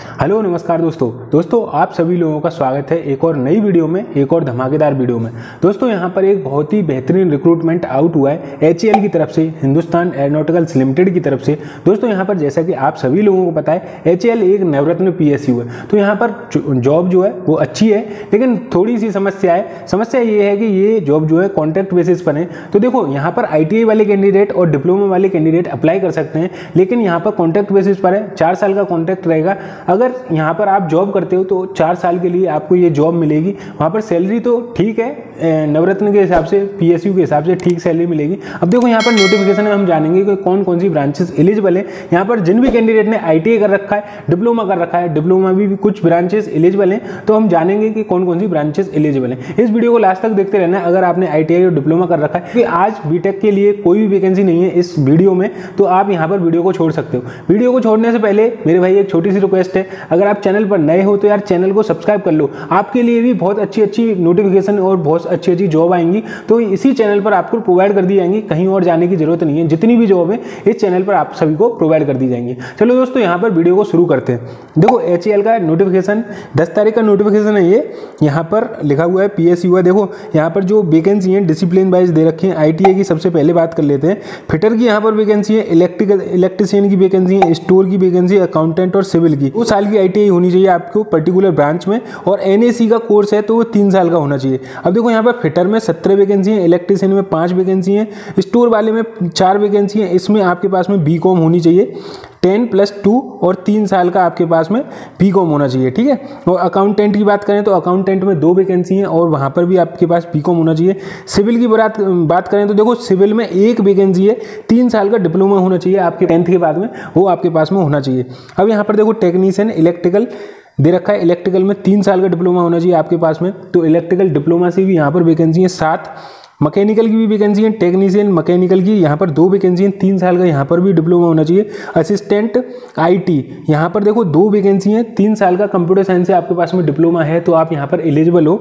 Hello नमस्कार दोस्तों आप सभी लोगों का स्वागत है एक और नई वीडियो में, एक और धमाकेदार वीडियो में। दोस्तों यहाँ पर एक बहुत ही बेहतरीन रिक्रूटमेंट आउट हुआ है HAL की तरफ से, हिंदुस्तान एरोनॉटिकल्स लिमिटेड की तरफ से। दोस्तों यहाँ पर जैसा कि आप सभी लोगों को पता है HAL एक नवरत्न PSU है, तो यहाँ पर जॉब जो है वो अच्छी है, लेकिन थोड़ी सी समस्या है। समस्या ये है कि ये जॉब जो है कॉन्ट्रैक्ट बेसिस पर है। तो देखो यहाँ पर ITI वाले कैंडिडेट और डिप्लोमा वाले कैंडिडेट अप्लाई कर सकते हैं, लेकिन यहाँ पर कॉन्ट्रैक्ट बेसिस पर है, 4 साल का कॉन्ट्रैक्ट रहेगा। अगर यहाँ पर आप जॉब करते हो तो 4 साल के लिए आपको ये जॉब मिलेगी। वहाँ पर सैलरी तो ठीक है, नवरत्न के हिसाब से, PSU के हिसाब से ठीक सैलरी मिलेगी। अब देखो यहाँ पर नोटिफिकेशन में हम जानेंगे कि कौन कौन सी ब्रांचेस एलिजिबल है। यहाँ पर जिन भी कैंडिडेट ने ITI कर रखा है, डिप्लोमा कर रखा है, डिप्लोमा भी कुछ ब्रांचेस एलिजिबल हैं, तो हम जानेंगे कि कौन कौन सी ब्रांचेस एलिजिबल हैं। इस वीडियो को लास्ट तक देखते रहना अगर आपने ITI और डिप्लोमा कर रखा है। कि आज बीटेक के लिए कोई भी वैकेंसी नहीं है इस वीडियो में, तो आप यहाँ पर वीडियो को छोड़ सकते हो। वीडियो को छोड़ने से पहले मेरे भाई एक छोटी सी रिक्वेस्ट है, अगर आप चैनल पर नए हो तो यार चैनल को सब्सक्राइब कर लो। आपके लिए भी बहुत अच्छी नोटिफिकेशन और बहुत अच्छी जॉब आएंगी, तो इसी चैनल पर आपको प्रोवाइड कर दी जाएंगी, कहीं और जाने की जरूरत नहीं है। जितनी भी जॉब है इस चैनल पर आप सभी को प्रोवाइड कर दी जाएंगी। चलो दोस्तों यहाँ पर वीडियो को शुरू करते हैं। देखो HAL का नोटिफिकेशन 10 तारीख का नोटिफिकेशन है ये। यहाँ पर लिखा हुआ है PSU है। देखो यहाँ पर जो वैकेंसी है डिसिप्लिन वाइज दे रखी है। ITI की सबसे पहले बात कर लेते हैं। फिटर की यहाँ पर वैकेंसी है, इलेक्ट्रिशियन की वैकेंसी है, स्टोर की वैकेंसी, अकाउंटेंट और सिविल की। 2 साल की ITI होनी चाहिए आपको पर्टिकुलर ब्रांच में, और NAC का कोर्स है तो वो 3 साल का होना चाहिए। अब देखो यहाँ पर फिटर में 17 वैकेंसी है, इलेक्ट्रिशियन में 5 वैकेंसी है, स्टोर वाले में 4 वैकेंसी है। इसमें आपके पास में BCom होनी चाहिए 10+2 और 3 साल का आपके पास में BCom होना चाहिए, ठीक है। और अकाउंटेंट की बात करें तो अकाउंटेंट में 2 वैकेंसी हैं और वहाँ पर भी आपके पास BCom होना चाहिए। सिविल की बात करें तो देखो सिविल में 1 वैकेंसी है, 3 साल का डिप्लोमा होना चाहिए आपके 10th के बाद में, वो आपके पास में होना चाहिए। अब यहाँ पर देखो टेक्नीशियन इलेक्ट्रिकल दे रखा है, इलेक्ट्रिकल में 3 साल का डिप्लोमा होना चाहिए आपके पास में, तो इलेक्ट्रिकल डिप्लोमा से भी यहाँ पर वैकेंसी है 7। मैकेनिकल की भी वैकेंसी है, टेक्नीशियन मैकेनिकल की यहाँ पर 2 वैकेंसी है, 3 साल का यहाँ पर भी डिप्लोमा होना चाहिए। असिस्टेंट IT यहाँ पर देखो 2 वैकेंसी हैं, 3 साल का कंप्यूटर साइंस से आपके पास में डिप्लोमा है, तो आप यहाँ पर एलिजिबल हो,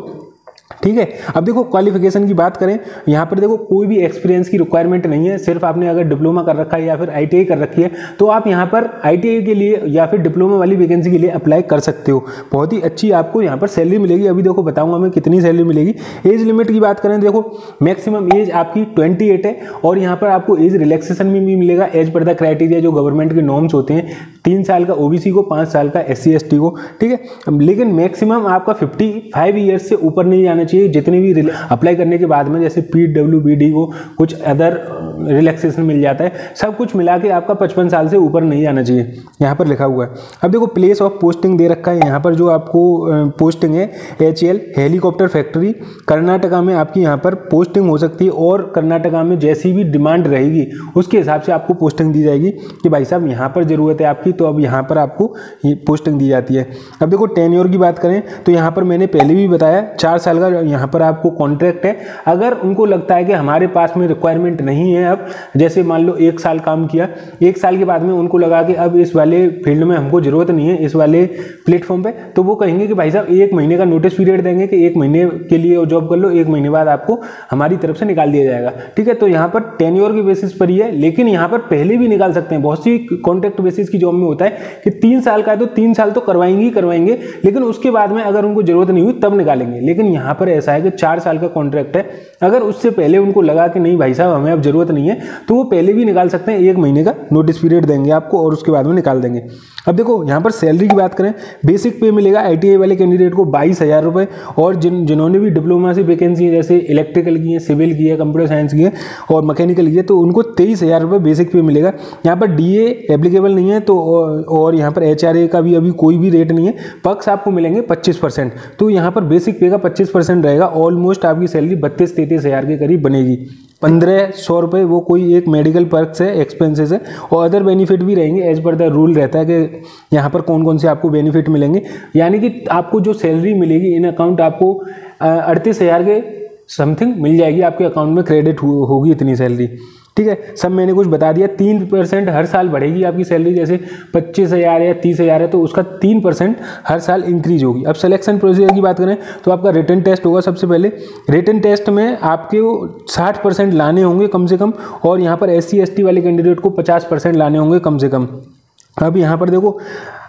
ठीक है। अब देखो क्वालिफिकेशन की बात करें, यहाँ पर देखो कोई भी एक्सपीरियंस की रिक्वायरमेंट नहीं है। सिर्फ आपने अगर डिप्लोमा कर रखा है या फिर ITI कर रखी है तो आप यहाँ पर ITI के लिए या फिर डिप्लोमा वाली वैकेंसी के लिए अप्लाई कर सकते हो। बहुत ही अच्छी आपको यहाँ पर सैलरी मिलेगी। अभी देखो बताऊंगा मैं कितनी सैलरी मिलेगी। एज लिमिट की बात करें, देखो मैक्सिमम एज आपकी 28 है, और यहाँ पर आपको एज रिलैक्सेशन में भी मिलेगा एज पर द क्राइटेरिया जो गवर्नमेंट के नॉर्म्स होते हैं। 3 साल का OBC को, 5 साल का SC ST को, ठीक है। लेकिन मैक्सिमम आपका 55 ईयर्स से ऊपर नहीं जाना चाहिए। जितने भी अप्लाई करने के बाद में जैसे PWBD को कुछ अदर रिलैक्सेशन मिल जाता है, सब कुछ मिला के आपका 55 साल से ऊपर नहीं जाना चाहिए, यहाँ पर लिखा हुआ है। अब देखो प्लेस ऑफ पोस्टिंग दे रखा है, यहाँ पर जो आपको पोस्टिंग है HAL हेलीकॉप्टर फैक्ट्री कर्नाटका में आपकी यहाँ पर पोस्टिंग हो सकती है, और कर्नाटका में जैसी भी डिमांड रहेगी उसके हिसाब से आपको पोस्टिंग दी जाएगी कि भाई साहब यहाँ पर ज़रूरत है आपकी, तो अब यहाँ पर आपको ये पोस्टिंग दी जाती है। अब देखो टेन्योर की बात करें तो यहाँ पर मैंने पहले भी बताया 4 साल का यहाँ पर आपको कॉन्ट्रैक्ट है। अगर उनको लगता है कि हमारे पास में रिक्वायरमेंट नहीं है, अब जैसे मान लो 1 साल काम किया, 1 साल के बाद में उनको लगा कि अब इस वाले फील्ड में हमको जरूरत नहीं है, इस वाले प्लेटफॉर्म पे, तो वो कहेंगे कि भाई साहब 1 महीने का नोटिस पीरियड देंगे कि 1 महीने के लिए जॉब कर लो, 1 महीने बाद आपको हमारी तरफ से निकाल दिया जाएगा, ठीक है। तो यहाँ पर टेन्योर की बेसिस पर ही है, लेकिन यहाँ पर पहले भी निकाल सकते हैं। बहुत सी कॉन्ट्रैक्ट बेसिस की जॉब में होता है कि 3 साल का है तो 3 साल तो करवाएंगे, लेकिन उसके बाद में अगर उनको जरूरत नहीं हुई तब निकालेंगे। लेकिन यहाँ पर ऐसा है कि 4 साल का कॉन्ट्रैक्ट है, अगर उससे पहले उनको लगा कि नहीं भाई साहब हमें अब जरूरत नहीं है, तो वो पहले भी निकाल सकते हैं। 1 महीने का नोटिस पीरियड देंगे आपको और उसके बाद में निकाल देंगे। अब देखो यहाँ पर सैलरी की बात करें, बेसिक पे मिलेगा ITI वाले कैंडिडेट को 22,000 रुपये, और जिन्होंने भी डिप्लोमा से वैकेंसी है जैसे इलेक्ट्रिकल की है, सिविल की है, कंप्यूटर साइंस की है और मैकेनिकल की है, तो उनको 23,000 रुपये बेसिक पे मिलेगा। यहाँ पर DA एप्लीकेबल नहीं है, तो और यहाँ पर HRA का भी अभी कोई भी रेट नहीं है। पक्ष आपको मिलेंगे 25%, तो यहाँ पर बेसिक पे का 25% रहेगा। ऑलमोस्ट आपकी सैलरी 32-33 हज़ार के करीब बनेगी। 1500 रुपये वो कोई एक मेडिकल पर्क्स है, एक्सपेंसेस है, और अदर बेनिफिट भी रहेंगे। एज पर द रूल रहता है कि यहाँ पर कौन कौन से आपको बेनिफिट मिलेंगे, यानी कि आपको जो सैलरी मिलेगी इन अकाउंट आपको 38,000 के समथिंग मिल जाएगी, आपके अकाउंट में क्रेडिट होगी इतनी सैलरी, ठीक है। सब मैंने कुछ बता दिया। 3% हर साल बढ़ेगी आपकी सैलरी, जैसे 25,000 या 30,000 है तो उसका 3% हर साल इंक्रीज होगी। अब सिलेक्शन प्रोसीजर की बात करें तो आपका रिटन टेस्ट होगा। सबसे पहले रिटन टेस्ट में आपके 60% लाने होंगे कम से कम, और यहाँ पर SC ST वाले कैंडिडेट को 50% लाने होंगे कम से कम। अब यहाँ पर देखो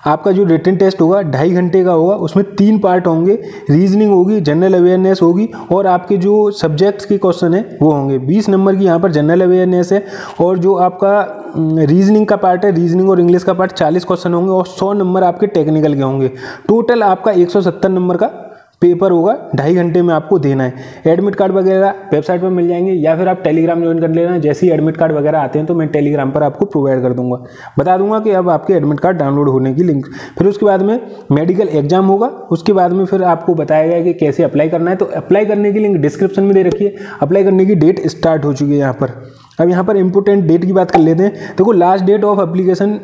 आपका जो रिटन टेस्ट होगा 2.5 घंटे का होगा। उसमें 3 पार्ट होंगे, रीजनिंग होगी, जनरल अवेयरनेस होगी और आपके जो सब्जेक्ट्स के क्वेश्चन है वो होंगे। 20 नंबर की यहाँ पर जनरल अवेयरनेस है और जो आपका रीजनिंग का पार्ट है, रीजनिंग और इंग्लिश का पार्ट 40 क्वेश्चन होंगे और 100 नंबर आपके टेक्निकल के होंगे। टोटल आपका 170 नंबर का पेपर होगा, 2.5 घंटे में आपको देना है। एडमिट कार्ड वगैरह वेबसाइट पर मिल जाएंगे या फिर आप टेलीग्राम ज्वाइन कर लेना। जैसे ही एडमिट कार्ड वगैरह आते हैं तो मैं टेलीग्राम पर आपको प्रोवाइड कर दूंगा, बता दूंगा कि अब आपके एडमिट कार्ड डाउनलोड होने की लिंक। फिर उसके बाद में मेडिकल एग्जाम होगा, उसके बाद में फिर आपको बताया गया कि कैसे अप्लाई करना है। तो अप्लाई करने की लिंक डिस्क्रिप्शन में दे रखी है। अप्लाई करने की डेट स्टार्ट हो चुकी है यहाँ पर। अब यहाँ पर इंपोर्टेंट डेट की बात कर लेते हैं। देखो लास्ट डेट ऑफ एप्लीकेशन,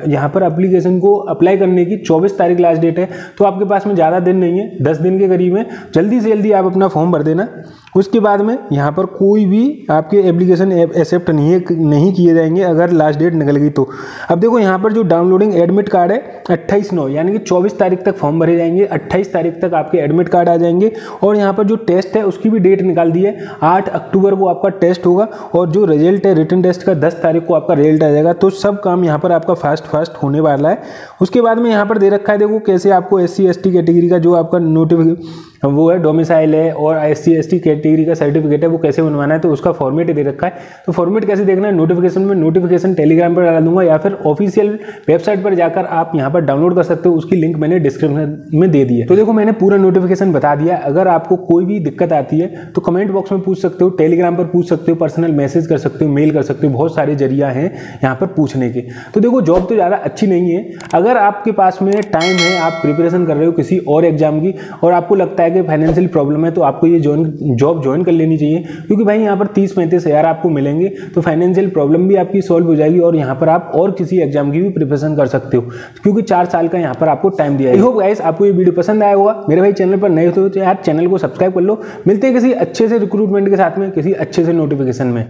यहाँ पर एप्लीकेशन को अप्लाई करने की 24 तारीख लास्ट डेट है। तो आपके पास में ज़्यादा दिन नहीं है, 10 दिन के करीब है। जल्दी से जल्दी आप अपना फॉर्म भर देना। उसके बाद में यहाँ पर कोई भी आपके एप्लीकेशन एक्सेप्ट नहीं किए जाएंगे अगर लास्ट डेट निकल गई तो। अब देखो यहाँ पर जो डाउनलोडिंग एडमिट कार्ड है 28/9 यानी कि 24 तारीख तक फॉर्म भरे जाएंगे, 28 तारीख तक आपके एडमिट कार्ड आ जाएंगे। और यहाँ पर जो टेस्ट है उसकी भी डेट निकाल दी है, 8 अक्टूबर को आपका टेस्ट होगा और जो रिजल्ट है रिटन टेस्ट का 10 तारीख को आपका रिजल्ट आ जाएगा। तो सब काम यहाँ पर आपका फास्ट होने वाला है। उसके बाद में यहाँ पर दे रखा है, देखो कैसे आपको SC ST कैटेगरी का जो आपका नोटिफिकेशन वो है, डोमिसाइल है और SC ST कैटेगरी का सर्टिफिकेट है, वो कैसे बनवाना है तो उसका फॉर्मेट दे रखा है। तो फॉर्मेट कैसे देखना है नोटिफिकेशन में, नोटिफिकेशन टेलीग्राम पर डाला दूंगा या फिर ऑफिशियल वेबसाइट पर जाकर आप यहाँ पर डाउनलोड कर सकते हो। उसकी लिंक मैंने डिस्क्रिप्शन में दे दी है। तो देखो मैंने पूरा नोटिफिकेशन बता दिया। अगर आपको कोई भी दिक्कत आती है तो कमेंट बॉक्स में पूछ सकते हो, टेलीग्राम पर पूछ सकते हो, पर्सनल मैसेज कर सकते हो, मेल कर सकते हो। बहुत सारे जरिया हैं यहाँ पर पूछने के। तो देखो जॉब तो ज़्यादा अच्छी नहीं है। अगर आपके पास में टाइम है, आप प्रिपरेशन कर रहे हो किसी और एग्जाम की और आपको लगता है कि फाइनेंशियल प्रॉब्लम है, तो आपको ये जॉब ज्वाइन कर लेनी चाहिए। क्योंकि भाई यहाँ पर 30-35 हज़ार आपको मिलेंगे तो फाइनेंशियल प्रॉब्लम भी आपकी सॉल्व हो जाएगी और यहाँ पर आप और किसी एग्जाम की भी प्रिपरेशन कर सकते हो, क्योंकि 4 साल का यहाँ पर आपको टाइम दिया है। आई होप गाइस आपको ये वीडियो पसंद आया होगा। मेरे भाई चैनल पर नए हो तो यार चैनल को सब्सक्राइब कर लो। मिलते हैं किसी अच्छे से रिक्रूटमेंट के साथ में, किसी अच्छे से नोटिफिकेशन में।